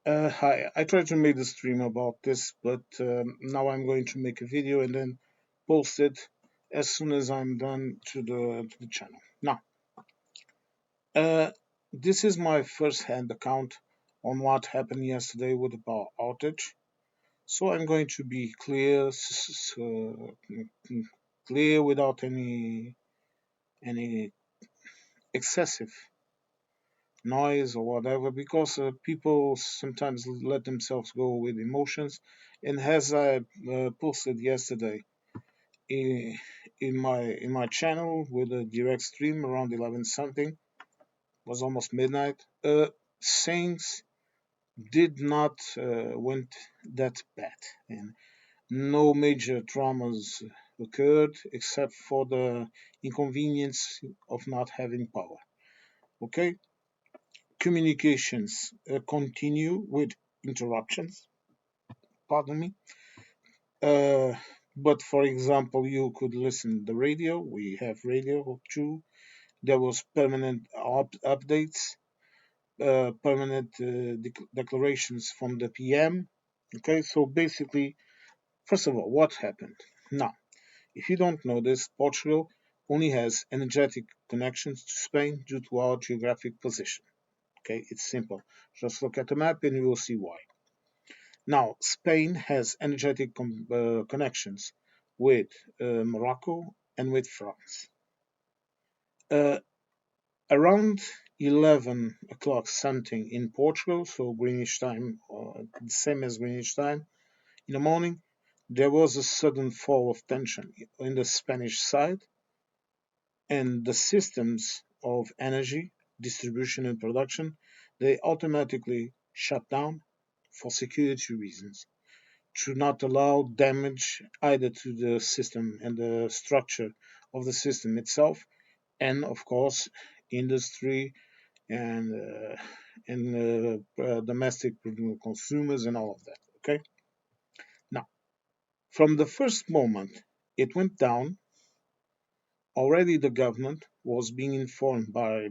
Hi, I tried to make the stream about this, but now I'm going to make a video and then post it as soon as I'm done to the channel. Now, uh, this is my first-hand account on what happened yesterday with the power outage. So I'm going to be clear without any excessive noise or whatever, because people sometimes let themselves go with emotions. And as I posted yesterday in my channel with a direct stream around 11 something, was almost midnight. Things did not went that bad, and no major traumas occurred except for the inconvenience of not having power. Okay, communications continue with interruptions. Pardon me. Uh, but for example, you could listen the radio. We have radio too. There was permanent updates, permanent declarations from the PM. Okay, so basically, first of all, what happened? Now, if you don't know this, Portugal only has energetic connections to Spain due to our geographic position. Okay, it's simple. Just look at the map and you will see why. Now, Spain has energetic connections with Morocco and with France. Uh, Around 11 o'clock something in Portugal, so Greenwich time, the same as Greenwich time, in the morning, there was a sudden fall of tension in the Spanish side, and the systems of energy distribution and production, they automatically shut down for security reasons, to not allow damage either to the system and the structure of the system itself, and of course industry and domestic consumers and all of that. Okay. Now, from the first moment it went down, already the government was being informed by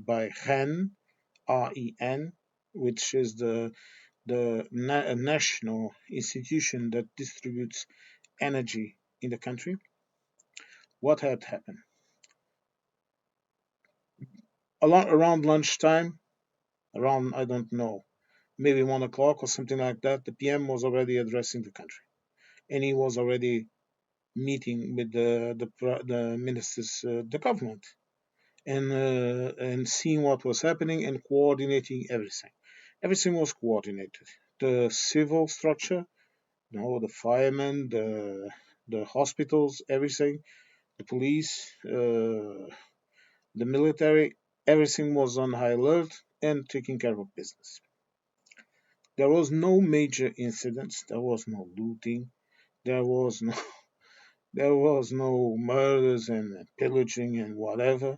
REN, which is the national institution that distributes energy in the country. What had happened? Around lunchtime, around, I don't know, maybe 1 o'clock or something like that, the PM was already addressing the country, and he was already meeting with the ministers, the government, and seeing what was happening and coordinating everything. Everything was coordinated. The civil structure, the firemen, the hospitals, everything, the police, the military, everything was on high alert and taking care of business. There was no major incidents. There was no looting. There was no there was no murders and pillaging and whatever.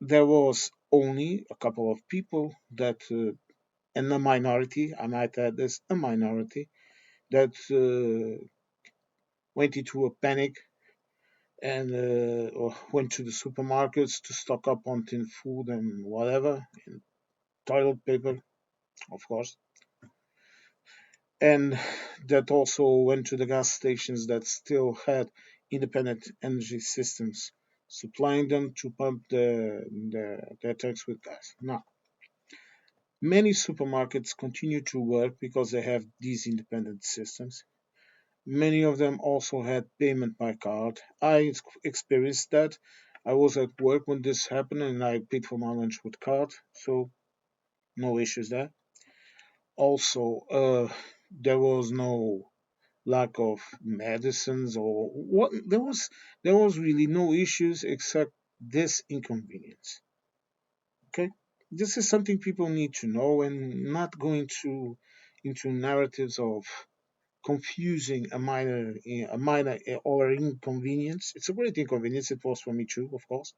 There was only a couple of people that, and a minority, I might add this, a minority that went into a panic and or went to the supermarkets to stock up on tin food and whatever, and toilet paper, of course, and that also went to the gas stations that still had independent energy systems supplying them to pump their tanks with gas. Now, many supermarkets continue to work because they have these independent systems. Many of them also had payment by card. I experienced that. I was at work when this happened and I paid for my lunch with card, so no issues there. Also, there was no lack of medicines or what. There was really no issues except this inconvenience. Okay, this is something people need to know, and not going to into narratives of confusing a minor or inconvenience. It's a great inconvenience. It was for me too, of course.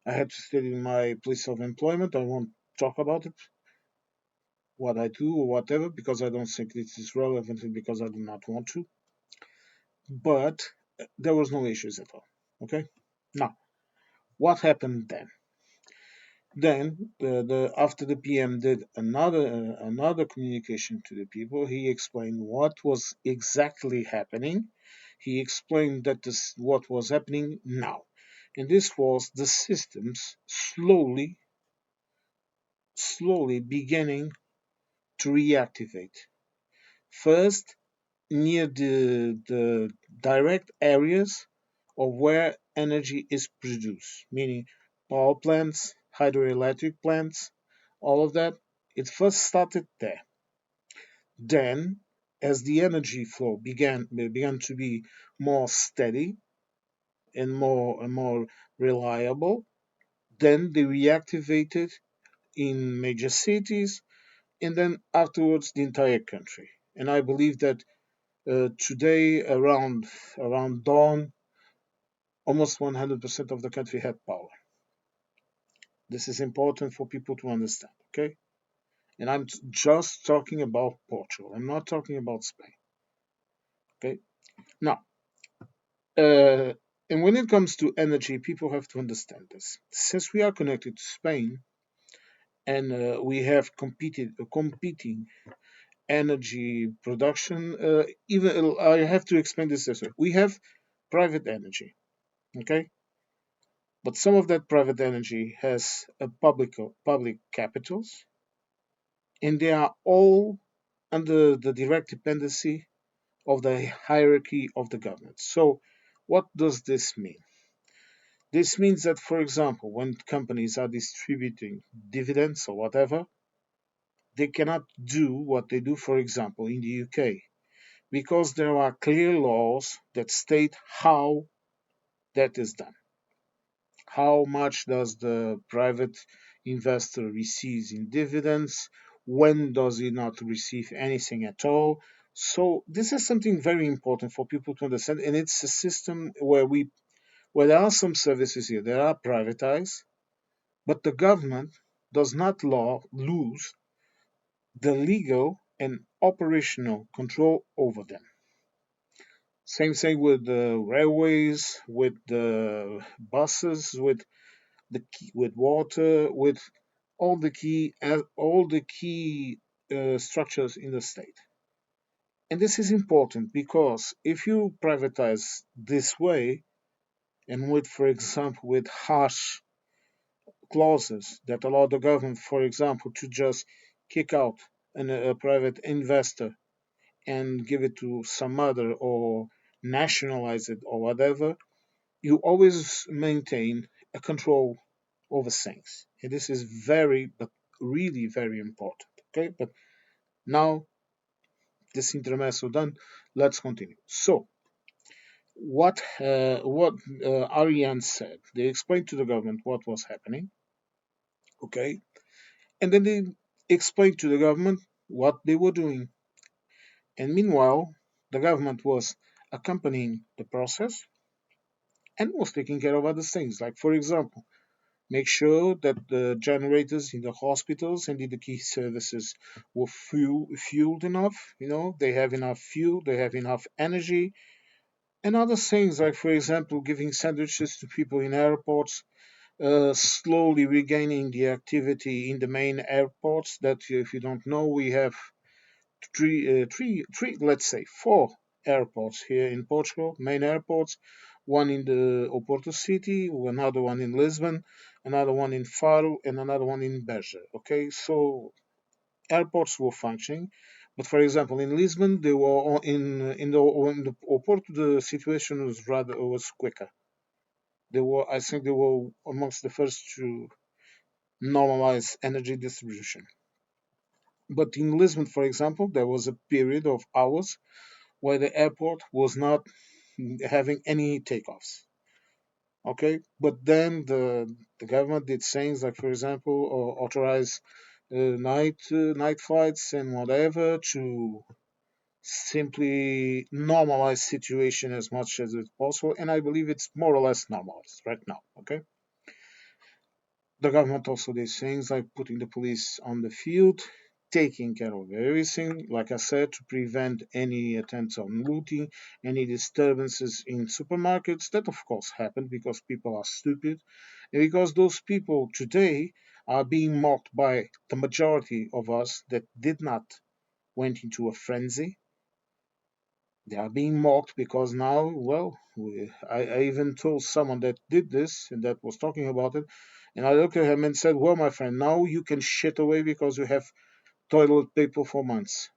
I had to stay in my place of employment. I won't talk about it, what I do or whatever, because I don't think it is relevant and because I do not want to. But there was no issues at all. Okay. Now, what happened then? Then after the PM did another communication to the people, he explained what was exactly happening. He explained that this what was happening now, and this was the systems slowly beginning to reactivate. First, near the direct areas of where energy is produced, meaning power plants, hydroelectric plants, all of that. It first started there. Then, as the energy flow began to be more steady and more reliable, then they reactivated in major cities, and then afterwards the entire country. And I believe that today, around dawn, almost 100% of the country had power. This is important for people to understand, okay? And I'm just talking about Portugal. I'm not talking about Spain, okay? Now, uh, and when it comes to energy, people have to understand this. Since we are connected to Spain and we have competing energy production, even I have to explain this way. We have private energy, okay? But some of that private energy has a public capitals, and they are all under the direct dependency of the hierarchy of the government. So, what does this mean? This means that, for example, when companies are distributing dividends or whatever, they cannot do what they do, for example, in the UK, because there are clear laws that state how that is done. How much does the private investor receive in dividends? When does he not receive anything at all? So this is something very important for people to understand, and it's a system where there are some services here that are privatized, but the government does not lose the legal and operational control over them. Same thing with the railways, with the buses, with water, with all the key structures in the state. And this is important because if you privatize this way, and with, for example, with harsh clauses that allow the government, for example, to just kick out a private investor and give it to some other or nationalize it or whatever, you always maintain a control over things. And this is but really very important. Okay, but now this intermezzo done, let's continue. So, what Ariane said, they explained to the government what was happening, okay, and then they explained to the government what they were doing. And meanwhile, the government was accompanying the process and was taking care of other things, like, for example, make sure that the generators in the hospitals and in the key services were fueled enough. They have enough fuel, they have enough energy, and other things like, for example, giving sandwiches to people in airports, slowly regaining the activity in the main airports. That, if you don't know, we have let's say four airports here in Portugal, main airports. One in the Oporto city, another one in Lisbon, another one in Faro, and another one in Beja. Okay, so airports were functioning, but for example, in Lisbon, they were in the Oporto, the situation was quicker. I think they were amongst the first to normalize energy distribution. But in Lisbon, for example, there was a period of hours where the airport was not having any takeoffs. Okay, but then the government did things like, for example, authorize night flights and whatever to simply normalize situation as much as it's possible. And I believe it's more or less normalized right now. Okay, the government also did things like putting the police on the field, taking care of everything, like I said, to prevent any attempts on looting, any disturbances in supermarkets. That, of course, happened because people are stupid, and because those people today are being mocked by the majority of us that did not went into a frenzy. They are being mocked because now, well, I even told someone that did this and that was talking about it, and I looked at him and said, "Well, my friend, now you can shit away because you have toilet paper for months,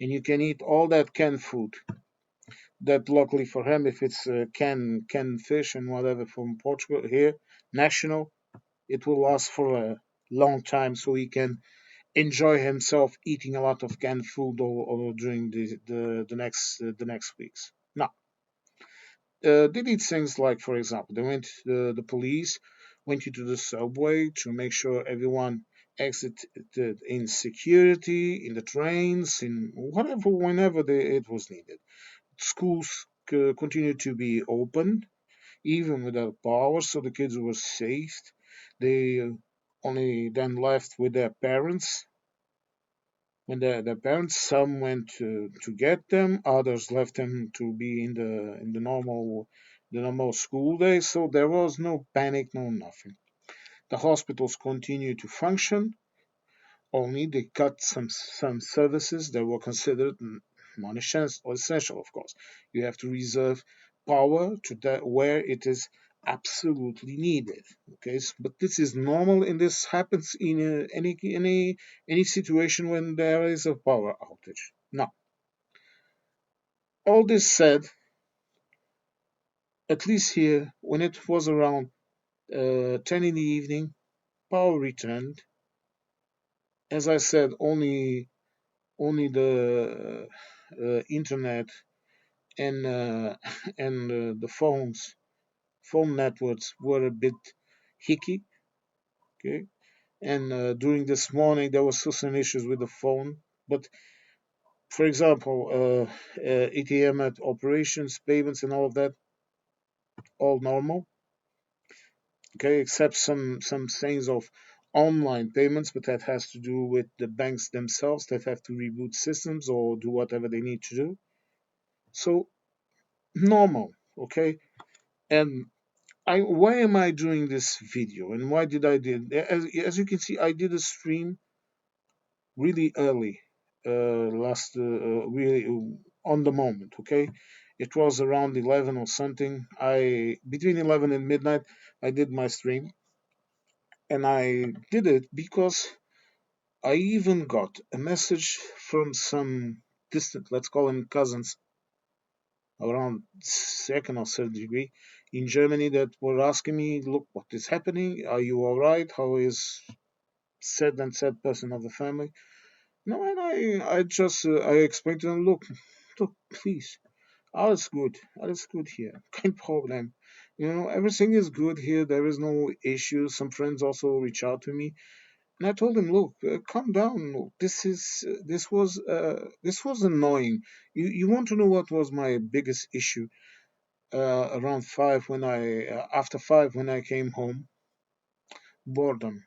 and you can eat all that canned food. That luckily for him, if it's canned fish and whatever from Portugal here, national, it will last for a long time, so he can enjoy himself eating a lot of canned food or during the next weeks. Now, they did things like, for example, the police went into the subway to make sure everyone exited in security, in the trains, in whatever, whenever it was needed. Schools continued to be open, even without power, so the kids were safe. They only then left with their parents. When the parents, some went to get them, others left them to be in the normal school day. So there was no panic, no nothing. The hospitals continued to function, only they cut some services that were considered non-essential, of course. You have to reserve power to that where it is absolutely needed. Okay, but this is normal, and this happens in any situation when there is a power outage. Now, all this said, at least here, when it was around 10 in the evening, power returned. As I said, only the internet and the phone networks were a bit hicky. Okay, and during this morning there was still some issues with the phone. But for example, ATM at operations, payments, and all of that, all normal. Okay, except some things of online payments, but that has to do with the banks themselves that have to reboot systems or do whatever they need to do. So normal, okay. And why am I doing this video and why did I did as you can see I did a stream really early last really on the moment, okay. It was around 11 or something. I between 11 and midnight I did my stream, and I did it because I even got a message from some distant, let's call them cousins, around second or third degree in Germany that were asking me, look, what is happening? Are you all right? How is said and said person of the family? No, and I just, I explained to them, look, please, all is good. All is good here. Kein problem. You know, everything is good here. There is no issue. Some friends also reach out to me. And I told him, look, calm down. Look, this was annoying. You want to know what was my biggest issue? Around five when I after five when I came home, boredom.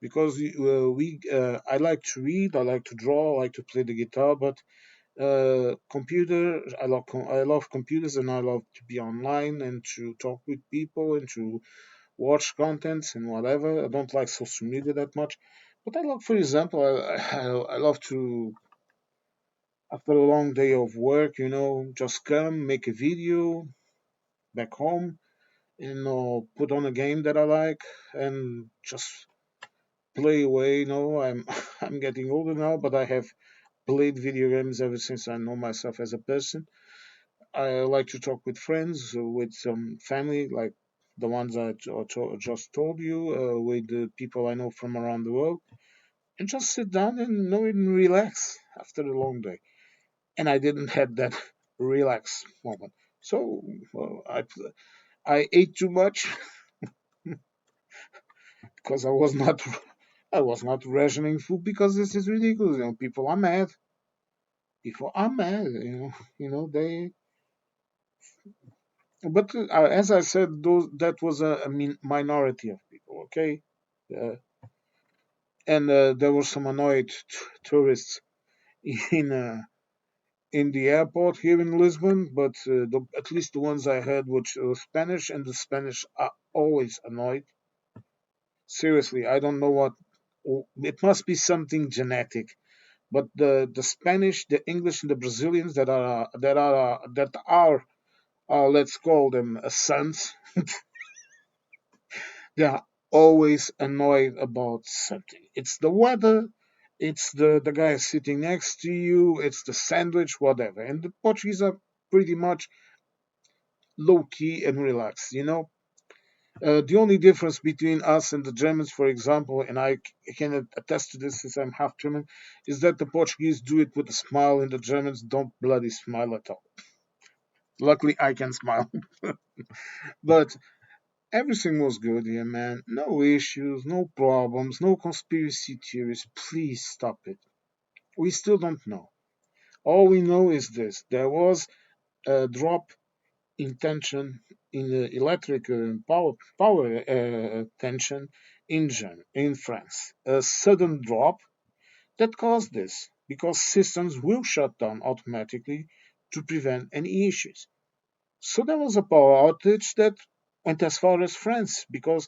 Because we I like to read, I like to draw, I like to play the guitar, but computer I love computers and I love to be online and to talk with people and to watch contents and whatever. I don't like social media that much, but I love, for example, I love to after a long day of work, you know, just come make a video back home, you know, put on a game that I like and just play away. You know, I'm I'm getting older now, but I have played video games ever since I know myself as a person. I like to talk with friends, with some family, like the ones just told you, with the people I know from around the world, and just sit down and you know and relax after a long day. And I didn't have that relax moment, so well, I ate too much because I was not rationing food because this is ridiculous. You know, people are mad. People are mad. You know they. But as I said, those that was a minority of people. Okay, uh, and there were some annoyed tourists in in the airport here in Lisbon. But at least the ones I heard were Spanish, and the Spanish are always annoyed. Seriously, I don't know what. It must be something genetic. But the Spanish, the English, and the Brazilians that are let's call them sons, they are always annoyed about something. It's the weather, it's the guy sitting next to you, it's the sandwich, whatever. And the Portuguese are pretty much low key and relaxed. The only difference between us and the Germans, for example, and I can attest to this since I'm half German, is that the Portuguese do it with a smile and the Germans don't bloody smile at all. Luckily, I can smile. But everything was good here, man. No issues, no problems, no conspiracy theories. Please stop it. We still don't know. All we know is this: there was a drop in tension in the electric power tension in France. A sudden drop that caused this because systems will shut down automatically to prevent any issues. So there was a power outage that went as far as France because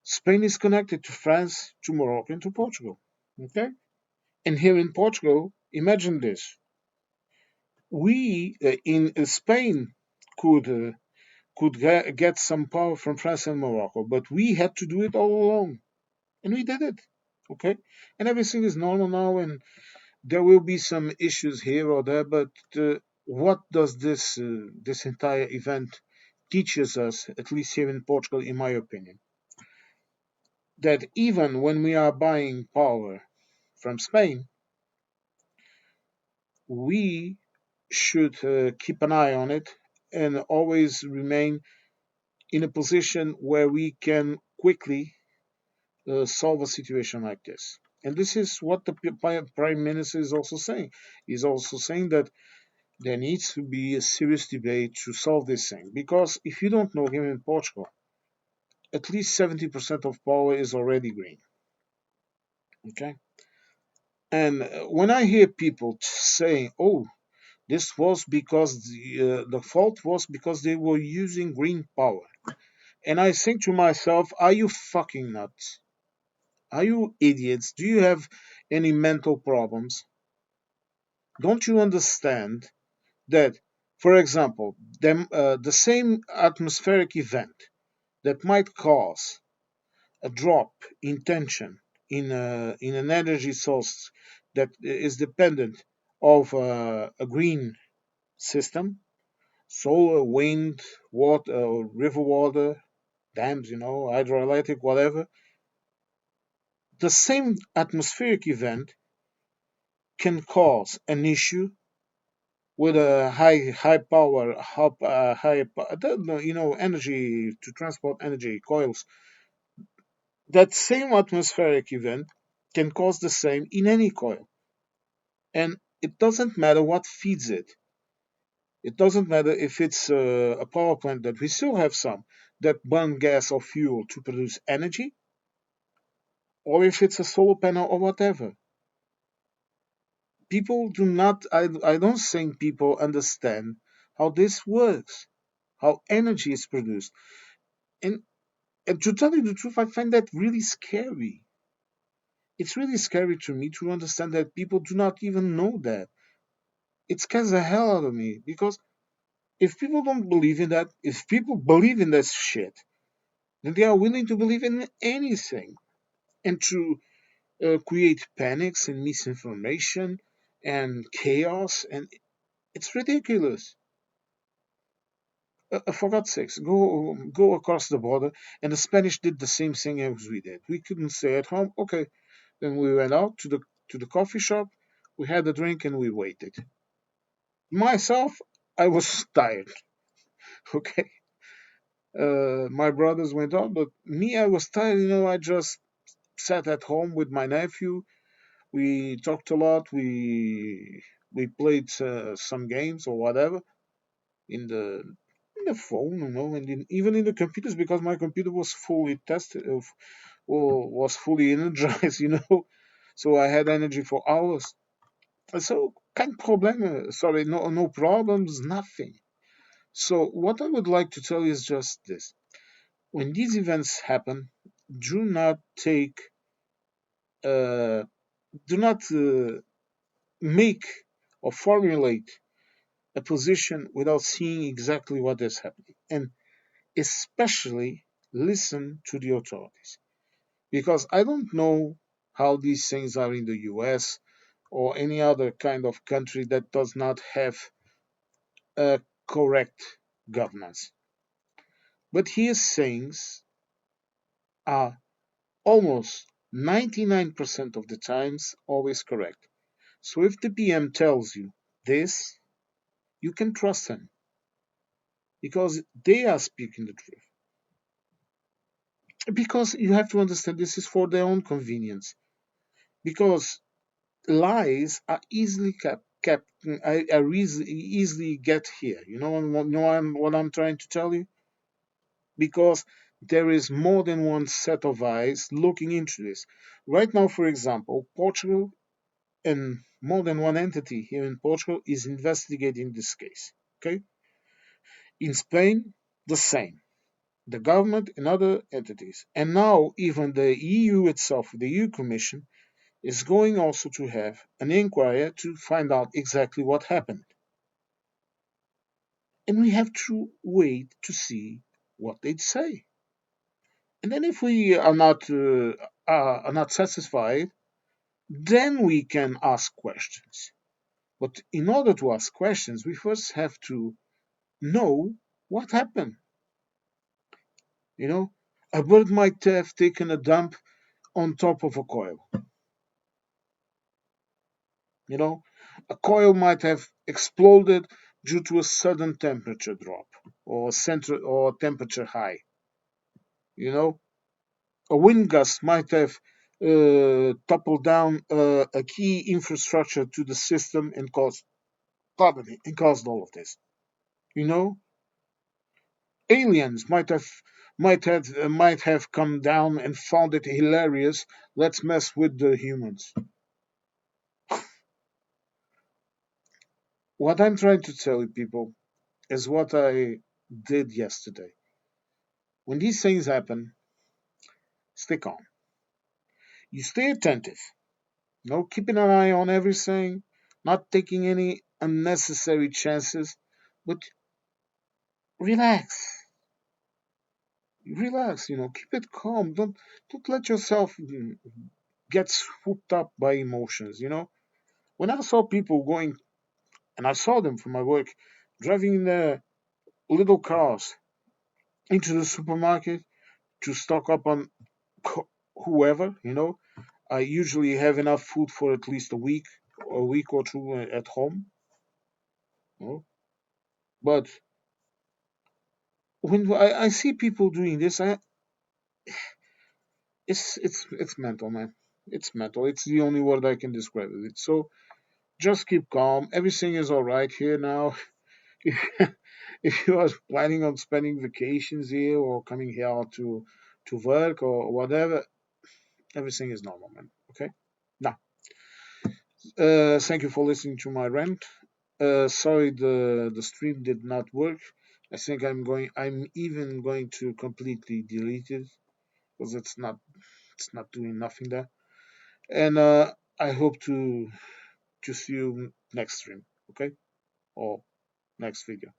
Spain is connected to France, to Morocco, and to Portugal. Okay? And here in Portugal, imagine this. We in Spain could get some power from France and Morocco, but we had to do it all alone, and we did it. Okay, and everything is normal now, and there will be some issues here or there, but what does this entire event teaches us, at least here in Portugal, in my opinion, that even when we are buying power from Spain, we should keep an eye on it and always remain in a position where we can quickly solve a situation like this. And this is what the Prime Minister is also saying. He's also saying that there needs to be a serious debate to solve this thing. Because if you don't know him in Portugal, at least 70% of power is already green. Okay? And when I hear people saying, oh, this was because the fault was because they were using green power. And I think to myself, are you fucking nuts? Are you idiots? Do you have any mental problems? Don't you understand that, for example, the same atmospheric event that might cause a drop in tension in an energy source that is dependent of a green system, solar, wind, water, river water, dams, hydroelectric, whatever, the same atmospheric event can cause an issue with a high power, energy to transport energy coils. That same atmospheric event can cause the same in any coil, and it doesn't matter what feeds it. It doesn't matter if it's a power plant that we still have some that burn gas or fuel to produce energy, or if it's a solar panel or whatever. People do not, I don't think people understand how this works, how energy is produced. And, and to tell you the truth, I find that really scary. It's really scary to me to understand that people do not even know that. It scares the hell out of me because if people don't believe in that, if people believe in this shit, then they are willing to believe in anything and to create panics and misinformation and chaos, and it's ridiculous. For God's sakes, go across the border, and the Spanish did the same thing as we did. We couldn't stay at home. Okay, then we went out to the coffee shop. We had a drink and we waited. Myself, I was tired. Okay, my brothers went out, but me, I was tired. I just sat at home with my nephew. We talked a lot. We played some games or whatever in the phone, and even in the computers because my computer was fully tested, or was fully energized, so I had energy for hours. So kein Probleme, sorry, no problems, nothing. So what I would like to tell you is just this: when these events happen, do not take, uh, do not make or formulate a position without seeing exactly what is happening, and especially listen to the authorities. Because I don't know how these things are in the US or any other kind of country that does not have a correct governance. But his sayings are almost 99% of the times always correct. So if the PM tells you this, you can trust him because they are speaking the truth. Because you have to understand this is for their own convenience. Because lies are easily kept are easily get here. What I'm trying to tell you? Because there is more than one set of eyes looking into this. Right now, for example, Portugal and more than one entity here in Portugal is investigating this case. Okay? In Spain, the same. The government and other entities. And now even the EU itself, the EU Commission, is going also to have an inquiry to find out exactly what happened. And we have to wait to see what they'd say. And then if we are not satisfied, then we can ask questions. But in order to ask questions, we first have to know what happened. You know, a bird might have taken a dump on top of a coil. You know, a coil might have exploded due to a sudden temperature drop or temperature high. You know, a wind gust might have toppled down a key infrastructure to the system and caused all of this. You know, aliens might have come down and found it hilarious. Let's mess with the humans. What I'm trying to tell you, people, is what I did yesterday. When these things happen, stay calm. You stay attentive. Keeping an eye on everything, not taking any unnecessary chances, but relax. Relax, keep it calm. Don't let yourself get swooped up by emotions. When I saw people going, and I saw them from my work, driving in their little cars into the supermarket to stock up on whoever. I usually have enough food for at least a week or two at home. You know? But when I see people doing this, it's mental, man. It's mental. It's the only word I can describe it. So just keep calm. Everything is all right here now. If you are planning on spending vacations here or coming here to work or whatever, everything is normal, man. Okay. Now, thank you for listening to my rant. Sorry, the stream did not work. I think I'm even going to completely delete it because it's not doing nothing there. And I hope to see you next stream, okay, or next video.